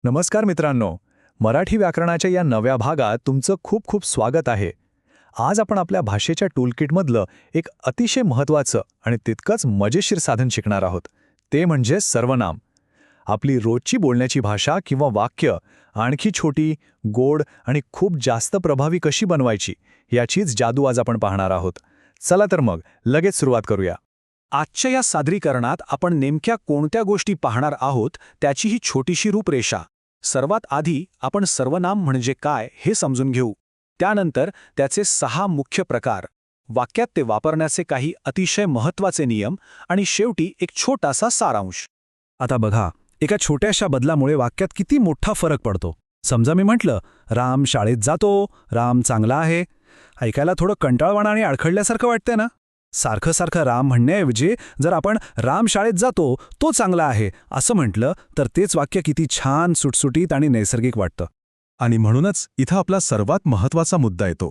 नमस्कार मित्रांनो, मराठी व्याकरणाच्या या नव्या भागात तुमचं खूप खूप स्वागत आहे. आज आपण आपल्या भाषेच्या टूलकिटमधलं एक अतिशय महत्त्वाचं आणि तितकंच मजेशीर साधन शिकणार आहोत. ते म्हणजे सर्वनाम. आपली रोजची बोलण्याची भाषा किंवा वाक्य आणखी छोटी, गोड आणि खूप जास्त प्रभावी कशी बनवायची याचीच जादू आज आपण पाहणार आहोत. चला तर मग लगेच सुरुवात करूया. आजच्या या सादरीकरणात आपण नेमक्या कोणत्या गोष्टी पाहणार आहोत त्याची ही छोटीशी रूपरेषा. सर्वात आधी आपण सर्वनाम म्हणजे काय हे समजून घेऊ. त्यानंतर त्याचे 6 मुख्य प्रकार, वाक्यात ते वापरण्याचे काही अतिशय महत्त्वाचे नियम आणि शेवटी एक छोटासा सारांश. आता बघा, एका छोट्याशा बदलामुळे वाक्यात किती मोठा फरक पडतो. समजा मी म्हटलं, राम शाळेत जातो, राम चांगला आहे. ऐकायला थोडं कंटाळवाणं आणि अडखळल्यासारखं वाटतंय ना? सारखं सारखं राम म्हणण्याऐवजी जर आपण राम शाळेत जातो, तो चांगला आहे असं म्हटलं तर तेच वाक्य किती छान, सुटसुटीत आणि नैसर्गिक वाटतं. आणि म्हणूनच इथं आपला सर्वात महत्त्वाचा मुद्दा येतो.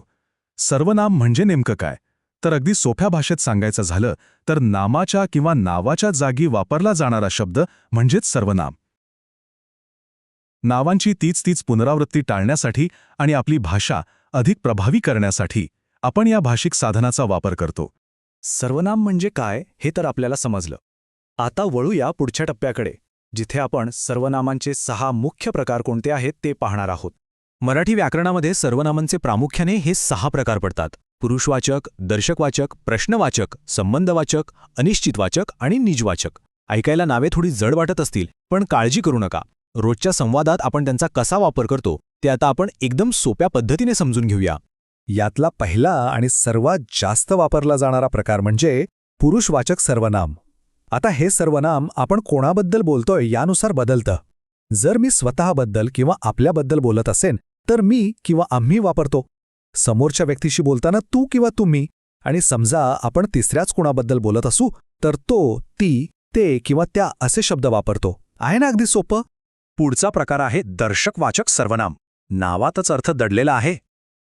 सर्वनाम म्हणजे नेमकं काय? तर अगदी सोप्या भाषेत सांगायचं झालं तर नामाच्या किंवा नावाच्या जागी वापरला जाणारा शब्द म्हणजेच सर्वनाम. नावांची तीच पुनरावृत्ती टाळण्यासाठी आणि आपली भाषा अधिक प्रभावी करण्यासाठी आपण या भाषिक साधनाचा वापर करतो. सर्वनाम म्हणजे काय हे तर आपल्याला समजलं. आता वळूया पुढच्या टप्प्याकडे, जिथे आपण सर्वनामांचे 6 मुख्य प्रकार कोणते आहेत ते पाहणार आहोत. मराठी व्याकरणामध्ये सर्वनामांचे प्रामुख्याने हे 6 प्रकार पडतात: पुरुषवाचक, दर्शकवाचक, प्रश्नवाचक, संबंधवाचक, अनिश्चितवाचक आणि निजवाचक. ऐकायला नावे थोडी जड वाटत असतील, पण काळजी करू नका. रोजच्या संवादात आपण त्यांचा कसा वापर करतो ते आता आपण एकदम सोप्या पद्धतीने समजून घेऊया. यातला पहिला आणि सर्वात जास्त वापरला जाणारा प्रकार म्हणजे पुरुषवाचक सर्वनाम. आता हे सर्वनाम आपण कोणाबद्दल बोलतोय यानुसार बदलतं. जर मी स्वतःबद्दल किंवा आपल्याबद्दल बोलत असेन तर मी किंवा आम्ही वापरतो. समोरच्या व्यक्तीशी बोलताना तू किंवा तुम्ही. आणि समजा आपण तिसऱ्याच कोणाबद्दल बोलत असू तर तो, ती, ते किंवा त्या असे शब्द वापरतो. आहे ना अगदी सोपं? पुढचा प्रकार आहे दर्शकवाचक सर्वनाम. नावातच अर्थ दडलेला आहे.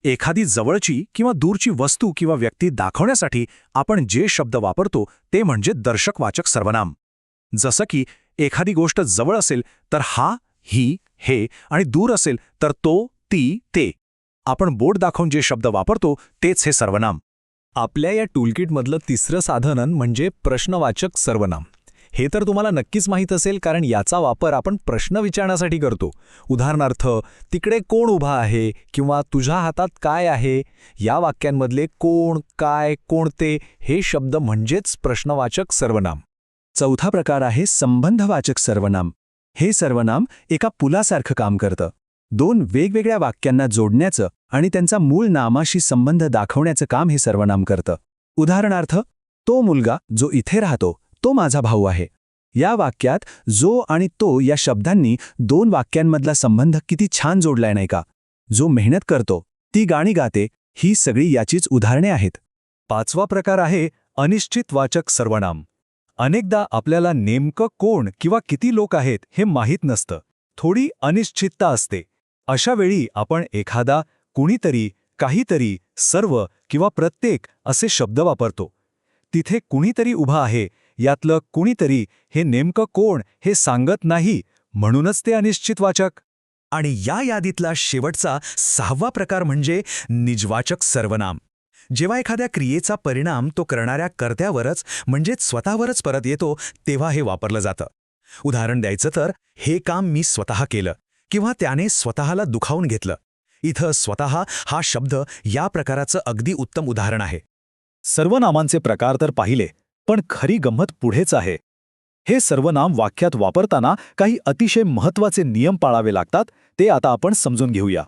एखादी जवळची किंवा दूरची वस्तू किंवा व्यक्ती दाखवण्यासाठी आपण जे शब्द वापरतो ते म्हणजे दर्शकवाचक सर्वनाम. जसं की एखादी गोष्ट जवळ असेल तर हा, ही, हे आणि दूर असेल तर तो, ती, ते. आपण बोट दाखवून जे शब्द वापरतो तेच हे सर्वनाम. आपल्या या टूलकिटमधलं तिसरं साधन म्हणजे प्रश्नवाचक सर्वनाम. हे तर तुम्हाला नक्कीच माहीत असेल, कारण याचा वापर आपण प्रश्न विचारण्यासाठी करतो. उदाहरणार्थ, तिकडे कोण उभा आहे किंवा तुझ्या हातात काय आहे. या वाक्यांमधले कोण, काय, कोणते हे शब्द म्हणजेच प्रश्नवाचक सर्वनाम. चौथा प्रकार आहे संबंधवाचक सर्वनाम. हे सर्वनाम एका पुलासारखं काम करतं. 2 वेगवेगळ्या वाक्यांना जोडण्याचं आणि त्यांचा मूळ नामाशी संबंध दाखवण्याचं काम हे सर्वनाम करतं. उदाहरणार्थ, तो मुलगा जो इथे राहतो तो माझा भाऊ आहे. या वाक्यात जो आणि तो या शब्दांनी 2 वाक्यांमधला संबंध किती छान जोडलाय नाही का? जो मेहनत करतो, ती गाणी गाते, ही सगळी याचीच उदाहरणे आहेत. 5वा प्रकार आहे अनिश्चितवाचक सर्वनाम. अनेकदा आपल्याला नेमकं कोण किंवा किती लोक आहेत हे माहीत नसतं. थोडी अनिश्चितता असते. अशा वेळी आपण एखादा, कुणीतरी, काहीतरी, सर्व किंवा प्रत्येक असे शब्द वापरतो. तिथे कुणीतरी उभा आहे, यातलं कुणीतरी हे नेमकं कोण हे सांगत नाही, म्हणूनच ते अनिश्चितवाचक. आणि या यादीतला शेवटचा 6वा प्रकार म्हणजे निजवाचक सर्वनाम. जेव्हा एखाद्या क्रियेचा परिणाम तो करणाऱ्या कर्त्यावरच म्हणजेच स्वतःवरच परत येतो तेव्हा हे वापरलं जातं. उदाहरण द्यायचं तर, हे काम मी स्वतः केलं किंवा त्याने स्वतःला दुखावून घेतलं. इथं स्वतः हा शब्द या प्रकाराचं अगदी उत्तम उदाहरण आहे. सर्वनामांचे प्रकार तर पाहिले, पण खरी गंमत पुढेच आहे. हे सर्वनाम वाक्यात वापरताना काही अतिशय महत्त्वाचे नियम पाळावे लागतात, ते आता आपण समजून घेऊया.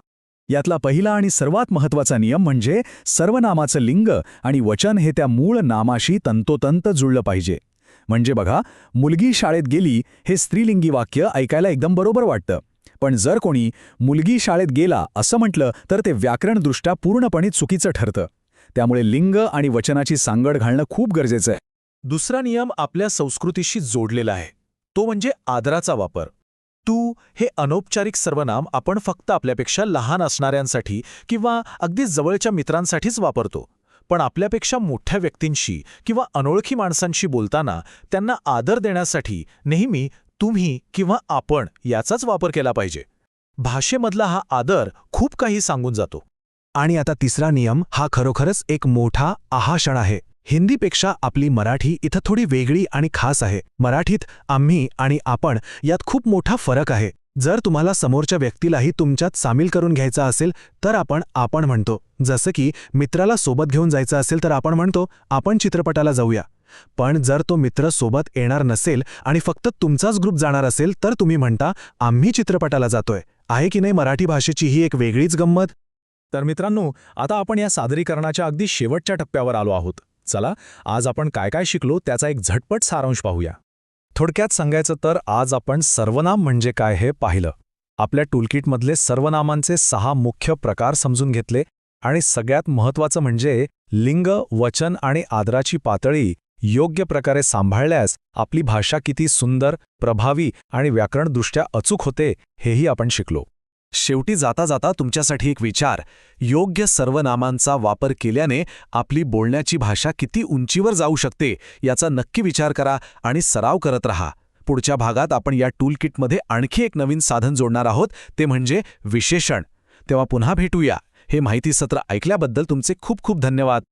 यातला पहिला आणि सर्वात महत्त्वाचा नियम म्हणजे सर्वनामाचं लिंग आणि वचन हे त्या मूळ नामाशी तंतोतंत जुळलं पाहिजे. म्हणजे बघा, मुलगी शाळेत गेली हे स्त्रीलिंगी वाक्य ऐकायला एकदम बरोबर वाटतं, पण जर कोणी मुलगी शाळेत गेला असं म्हटलं तर ते व्याकरणदृष्ट्या पूर्णपणे चुकीचं ठरतं. त्यामुळे लिंग आणि वचनाची सांगड घालणं खूप गरजेचं आहे. दुसरा नियम आपल्या संस्कृतीशी जोडलेला आहे, तो म्हणजे आदराचा वापर. तू हे अनौपचारिक सर्वनाम आपण फक्त आपल्यापेक्षा लहान असणाऱ्यांसाठी किंवा अगदी जवळच्या मित्रांसाठीच वापरतो. पण आपल्यापेक्षा मोठ्या व्यक्तींशी किंवा अनोळखी माणसांशी बोलताना त्यांना आदर देण्यासाठी नेहमी तुम्ही किंवा आपण याचाच वापर केला पाहिजे. भाषेमधला हा आदर खूप काही सांगून जातो. आणि आता तिसरा नियम हा खरोखरच एक मोठा आहाक्षण आहे. हिंदीपेक्षा आपली मराठी इथं थोडी वेगळी आणि खास आहे. मराठीत आम्ही आणि आपण यात खूप मोठा फरक आहे. जर तुम्हाला समोरच्या व्यक्तीलाही तुमच्यात सामील करून घ्यायचा असेल तर आपण म्हणतो. जसं की मित्राला सोबत घेऊन जायचं असेल तर आपण म्हणतो आपण चित्रपटाला जाऊया. पण जर तो मित्र सोबत येणार नसेल आणि फक्त तुमचाच ग्रुप जाणार असेल तर तुम्ही म्हणता आम्ही चित्रपटाला जातोय. आहे की नाही मराठी भाषेची ही एक वेगळीच गंमत. तर मित्रांनो, आता आपण या सादरीकरणाच्या अगदी शेवटच्या टप्प्यावर आलो आहोत. चला, आज आपण काय काय शिकलो त्याचा एक झटपट सारांश पाहूया. थोडक्यात सांगायचं तर आज आपण सर्वनाम म्हणजे काय हे पाहिलं. आपल्या टूलकिटमधले सर्वनामांचे 6 मुख्य प्रकार समजून घेतले आणि सगळ्यात महत्त्वाचं म्हणजे लिंग, वचन आणि आदराची पातळी योग्य प्रकारे सांभाळल्यास आपली भाषा किती सुंदर, प्रभावी आणि व्याकरणदृष्ट्या अचूक होते हेही आपण शिकलो. शेवटी जाता जाता तुमच्यासाठी एक विचार. योग्य सर्वनामांचा वापर केल्याने आपली बोलण्याची भाषा किती उंचीवर जाऊ शकते याचा नक्की विचार करा आणि सराव करत रहा. पुढच्या भागात आपण या टूलकिटमध्ये आणखी एक नवीन साधन जोडणार आहोत, ते म्हणजे विशेषण. तेव्हा पुन्हा भेटूया. हे माहिती सत्र ऐकल्याबद्दल तुमचे खूप खूप धन्यवाद.